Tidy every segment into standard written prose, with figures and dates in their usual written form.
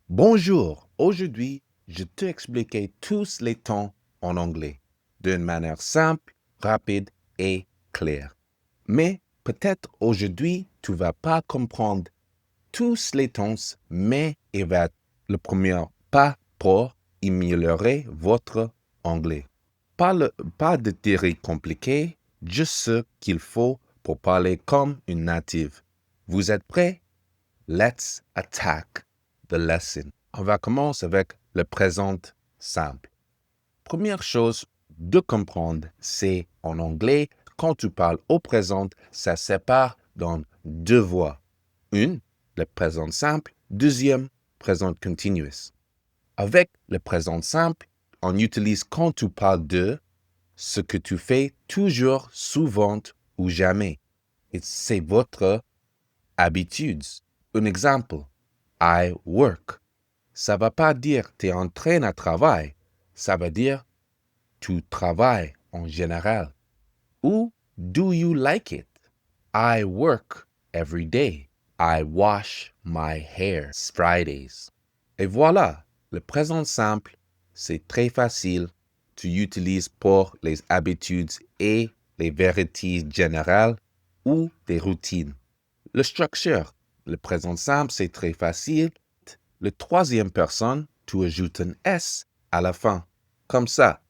Bonjour, aujourd'hui, je t'ai expliqué tous les temps en anglais, d'une manière simple, rapide et claire. Mais peut-être aujourd'hui, tu vas pas comprendre tous les temps, mais il va être le premier pas pour améliorer votre anglais. Pas de théorie compliquée, juste ce qu'il faut pour parler comme une native. Vous êtes prêts? Let's attack the lesson. On va commencer avec le présent simple. Première chose de comprendre, c'est en anglais, quand tu parles au présent, ça se sépare dans deux voix. Une, le présent simple. Deuxième, présent continuous. Avec le présent simple, on utilise quand tu parles de ce que tu fais toujours, souvent ou jamais. Et c'est votre habitude. Un exemple, I work. Ça va pas dire tu es en train de travailler. Ça veut dire tu travailles en général. Ou do you like it? I work every day. I wash my hair Fridays. Et voilà, le présent simple, c'est très facile. Tu utilises pour les habitudes et les vérités générales ou des routines. Le structure, le présent simple, c'est très facile. Le troisième personne, tu ajoutes un S à la fin. Comme ça.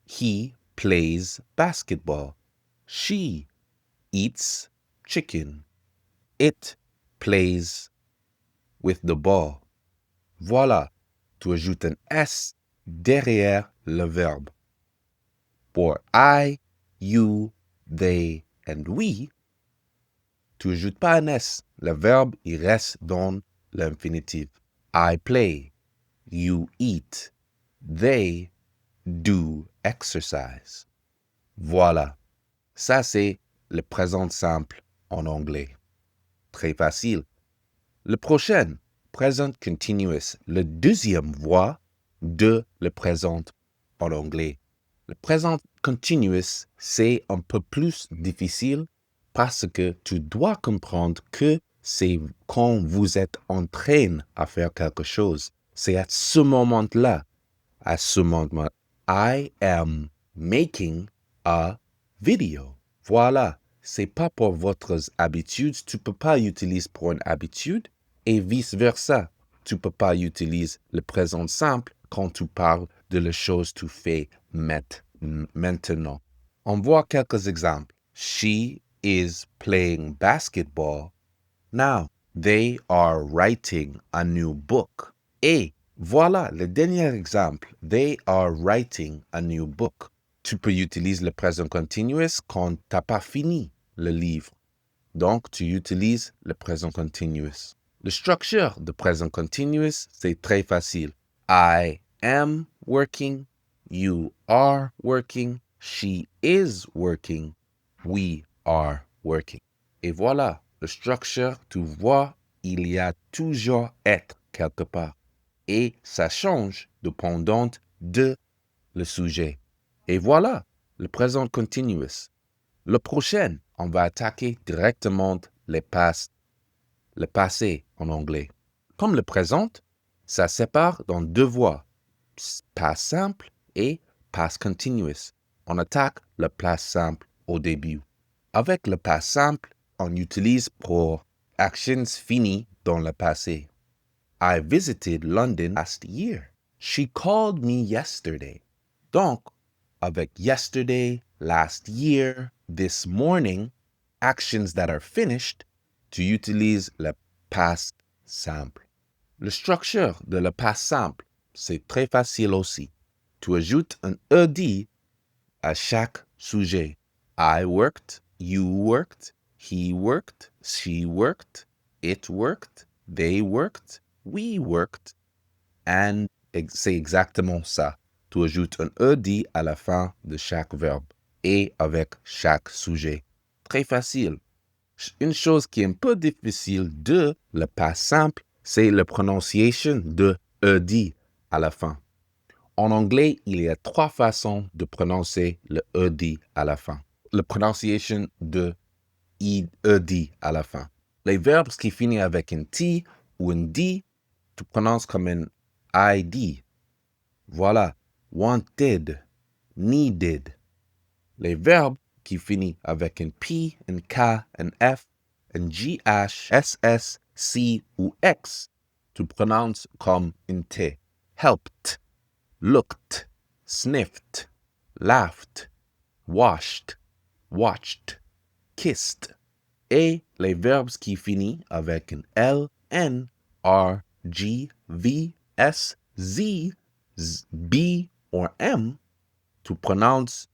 He plays basketball. She eats chicken. It plays with the ball. Voilà. Tu ajoutes un S derrière le verbe. Pour I, you, they and we, tu ajoutes pas un S. Le verbe, il reste dans l'infinitif. I play. You eat. They do exercise. Voilà. Ça, c'est le présent simple en anglais. Très facile. Le prochain, present continuous, le deuxième voix de le présent en anglais. Le présent continuous, c'est un peu plus difficile parce que tu dois comprendre que c'est quand vous êtes en train de faire quelque chose. C'est à ce moment-là. À ce moment, I am making a video. Voilà. C'est pas pour votre habitude. Tu peux pas utiliser pour une habitude et vice-versa. Tu peux pas utiliser le présent simple quand tu parles de la chose que tu fais maintenant. On voit quelques exemples. She is playing basketball. Now, they are writing a new book. Et voilà le dernier exemple. They are writing a new book. Tu peux utiliser le présent continuous quand tu n'as pas fini le livre. Donc, tu utilises le présent continuous. La structure de présent continuous, c'est très facile. I am working. You are working. She is working. We are working. Et voilà, la structure, tu vois, il y a toujours être quelque part. Et ça change dépendant de le sujet. Et voilà, le présent continuous. Le prochain, on va attaquer directement le passé en anglais. Comme le présent, ça sépare dans deux voies, past simple et past continuous. On attaque le past simple au début. Avec le past simple, on utilise pour actions finies dans le passé. I visited London last year. She called me yesterday. Donc, avec yesterday, last year, this morning, actions that are finished, tu utilises le past simple. La structure de le past simple, c'est très facile aussi. Tu ajoutes un ED à chaque sujet. I worked, you worked, he worked, she worked, it worked, they worked, we worked, and c'est exactement ça. Tu ajoutes un ED à la fin de chaque verbe et avec chaque sujet. Très facile. Une chose qui est un peu difficile de le past simple, c'est la prononciation de ED à la fin. En anglais, il y a trois façons de prononcer le ED à la fin. La prononciation de ED à la fin. Les verbes qui finissent avec un T ou un D, tu prononces comme un ID. Voilà. Wanted, needed. Les verbes qui finissent avec un P, un K, un F, un GH, SS, C ou X, tu prononces comme un T. Helped, looked, sniffed, laughed, washed, watched, kissed. Et les verbes qui finissent avec un L, N, R, G, V, S, Z, B ou M, tu prononces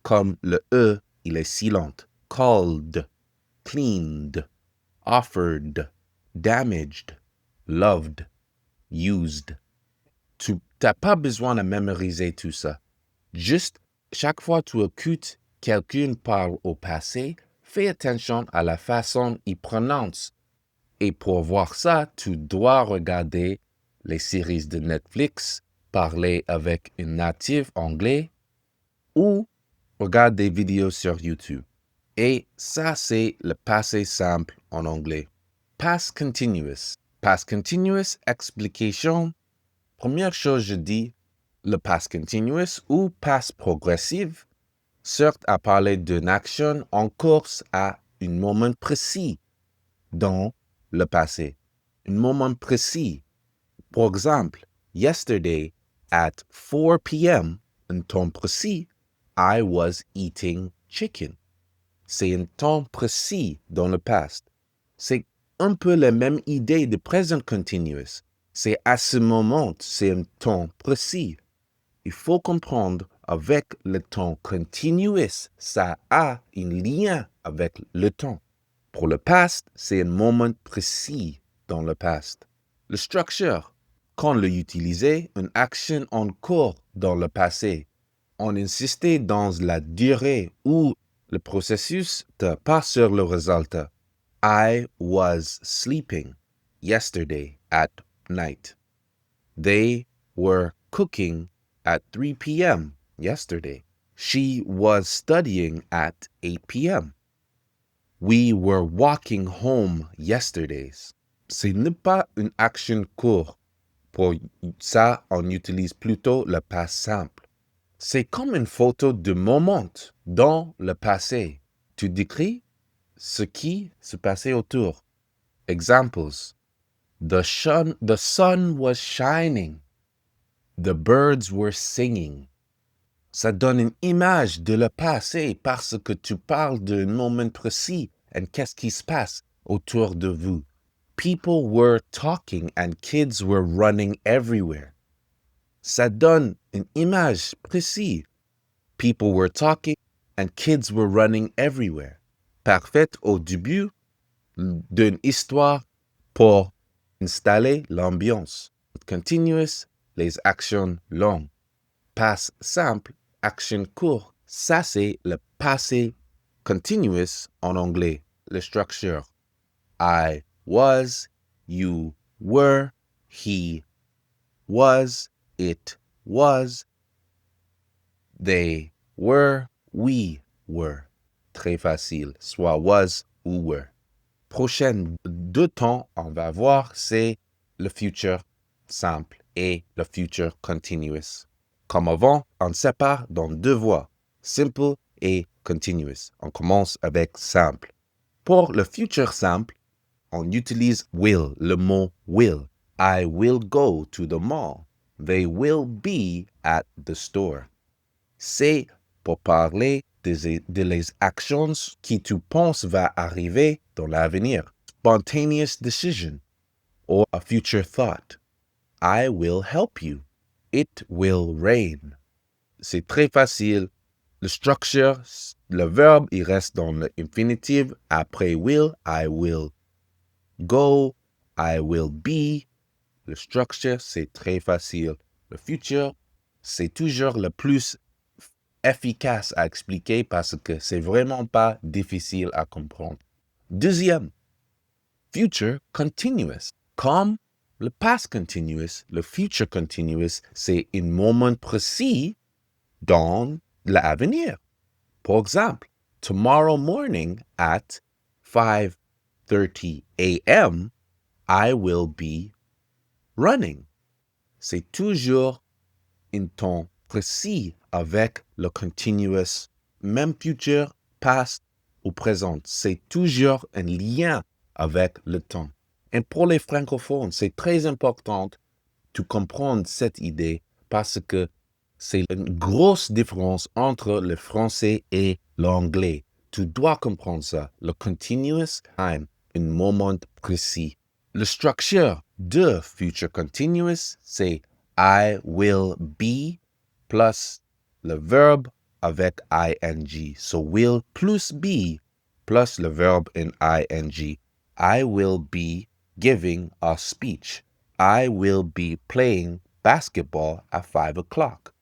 comme le E, il est silent. Called, cleaned, offered, damaged, loved, used. Tu n'as pas besoin de mémoriser tout ça. Juste, chaque fois que tu écoutes quelqu'un parle au passé, fais attention à la façon il prononce. Et pour voir ça, tu dois regarder les séries de Netflix, parler avec un natif anglais ou regarde des vidéos sur YouTube. Et ça, c'est le passé simple en anglais. Past continuous. Past continuous, explication. Première chose, je dis, le past continuous ou past progressive sert à parler d'une action en cours à un moment précis dans le passé. Un moment précis. Par exemple, yesterday at 4 p.m., un temps précis, I was eating chicken. C'est un temps précis dans le past. C'est un peu la même idée de present continuous. C'est à ce moment, c'est un temps précis. Il faut comprendre avec le temps continuous, ça a un lien avec le temps. Pour le past, c'est un moment précis dans le past. Le structure, quand l'utiliser, une action en cours dans le passé. On insistait dans la durée ou le processus de pas sur le résultat. I was sleeping yesterday at night. They were cooking at 3 p.m. yesterday. She was studying at 8 p.m. We were walking home yesterday. Ce n'est pas une action courte. Pour ça, on utilise plutôt le passé simple. C'est comme une photo de moment dans le passé. Tu décris ce qui se passait autour. Examples. The sun was shining. The birds were singing. Ça donne une image de le passé parce que tu parles d'un moment précis et qu'est-ce qui se passe autour de vous. People were talking and kids were running everywhere. Ça donne une image précise. People were talking and kids were running everywhere. Parfait au début d'une histoire pour installer l'ambiance. Continuous, les actions longues. Passe simple, action court. Ça, c'est le passé continuous en anglais. Le structure. I was, you were, he was, it was, they were, we were. Très facile, soit was ou were. Prochaine deux temps, on va voir, c'est le future simple et le future continuous. Comme avant, on sépare dans deux voies, simple et continuous. On commence avec simple. Pour le future simple, on utilise will, le mot will. I will go to the mall. They will be at the store. C'est pour parler de les actions qui tu penses va arriver dans l'avenir. Spontaneous decision or a future thought. I will help you. It will rain. C'est très facile. Le structure, le verbe, il reste dans l'infinitive. Après will, I will go, I will be. Le structure, c'est très facile. Le future, c'est toujours le plus efficace à expliquer parce que c'est vraiment pas difficile à comprendre. Deuxième, future continuous. Comme le past continuous, le future continuous, c'est un moment précis dans l'avenir. Par exemple, tomorrow morning at 5:30 a.m., I will be running. C'est toujours un temps précis avec le continuous, même futur, past ou présent. C'est toujours un lien avec le temps. Et pour les francophones, c'est très important de comprendre cette idée parce que c'est une grosse différence entre le français et l'anglais. Tu dois comprendre ça. Le continuous time, un moment précis. La structure de future continuous, c'est I will be plus le verbe avec ing. So will plus be plus le verbe in ing. I will be giving a speech. I will be playing basketball at 5 o'clock.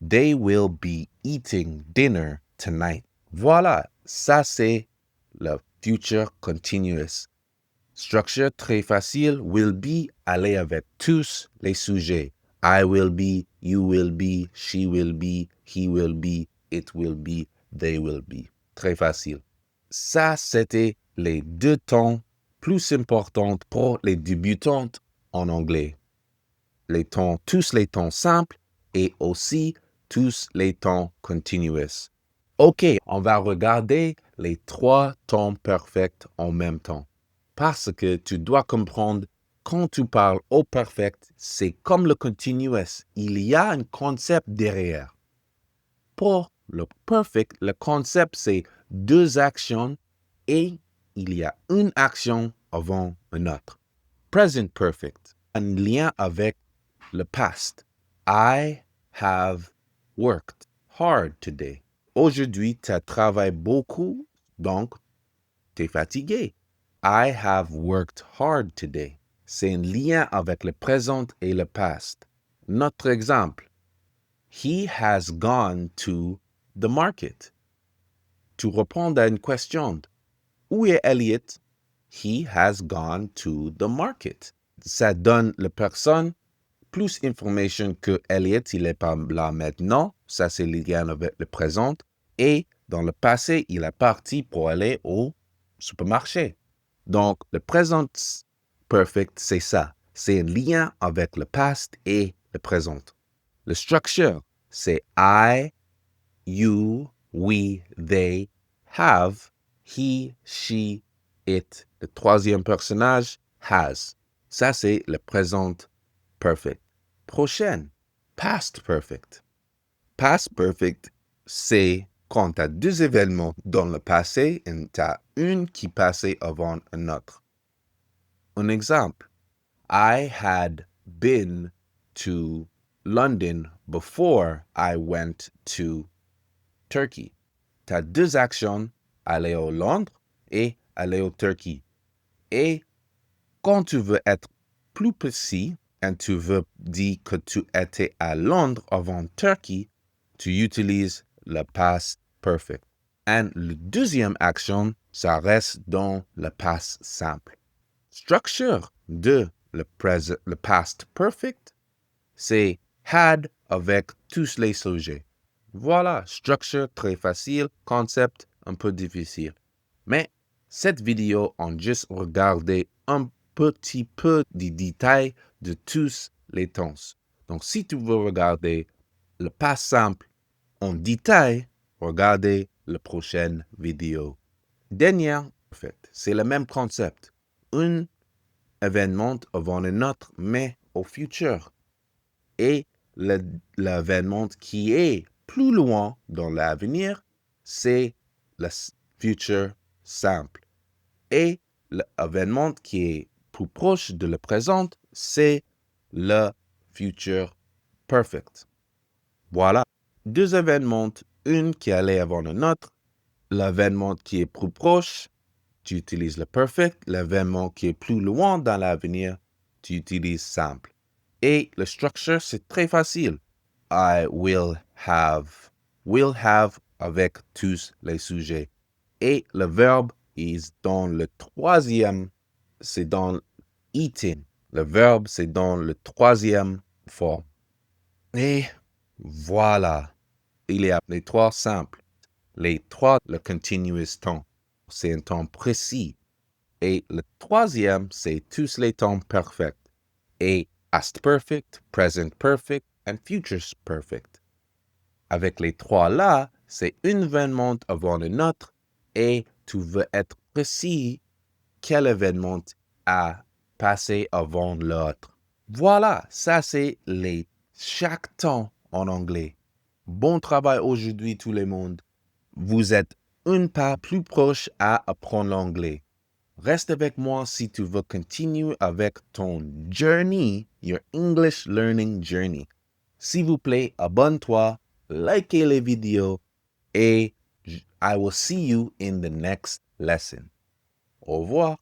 They will be eating dinner tonight. Voilà, ça c'est le future continuous. Structure très facile, will be, aller avec tous les sujets. I will be, you will be, she will be, he will be, it will be, they will be. Très facile. Ça, c'était les deux temps plus importants pour les débutantes en anglais. Tous les temps simples et aussi tous les temps continuous. OK, on va regarder les trois temps perfects en même temps. Parce que tu dois comprendre, quand tu parles au perfect, c'est comme le continuous. Il y a un concept derrière. Pour le perfect, le concept, c'est deux actions et il y a une action avant une autre. Present perfect, un lien avec le past. I have worked hard today. Aujourd'hui, tu travailles beaucoup, donc tu es fatigué. I have worked hard today. C'est un lien avec le présent et le past. Notre exemple, he has gone to the market. Tu réponds à une question. Où est Elliot? He has gone to the market. Ça donne la personne plus d'informations que Elliot, il n'est pas là maintenant. Ça, c'est le lien avec le présent. Et dans le passé, il est parti pour aller au supermarché. Donc, le present perfect, c'est ça. C'est un lien avec le past et le présent. Le structure, c'est I, you, we, they, have, he, she, it. Le troisième personnage, has. Ça, c'est le présent perfect. Prochaine, past perfect. Past perfect, c'est quand tu as deux événements dans le passé et tu as une qui passait avant un autre. Un exemple, I had been to London before I went to Turkey. Tu as deux actions, aller au Londres et aller au Turquie. Et quand tu veux être plus précis, et tu veux dire que tu étais à Londres avant Turquie, tu utilises le past perfect. Et la deuxième action, ça reste dans le past simple. Structure de le past perfect, c'est had avec tous les sujets. Voilà, structure très facile, concept un peu difficile. Mais cette vidéo, on juste regardé un petit peu des détails de tous les temps. Donc, si tu veux regarder le pas simple en détail, regardez la prochaine vidéo. Dernière, en fait, c'est le même concept. Un événement avant un autre, mais au futur. Et l'événement qui est plus loin dans l'avenir, c'est le futur simple. Et l'événement qui est plus proche de le présent, c'est le future perfect. Voilà. Deux événements, une qui allait avant un autre. L'événement qui est plus proche, tu utilises le perfect. L'événement qui est plus loin dans l'avenir, tu utilises simple. Et la structure, c'est très facile. I will have. Will have avec tous les sujets. Et le verbe est dans le troisième, c'est dans eating. Le verbe, c'est dans le troisième forme. Et voilà. Il y a les trois simples. Les trois, le continuous temps. C'est un temps précis. Et le troisième, c'est tous les temps parfaits. Et past perfect, present perfect and future perfect. Avec les trois là, c'est une événement avant un autre et tu veux être précis quel événement a passé avant l'autre. Voilà, ça c'est les chaque temps en anglais. Bon travail aujourd'hui tout le monde. Vous êtes un pas plus proche à apprendre l'anglais. Reste avec moi si tu veux continuer avec ton journey, your English learning journey. S'il vous plaît, abonne-toi, likez les vidéos et I will see you in the next lesson. Au revoir.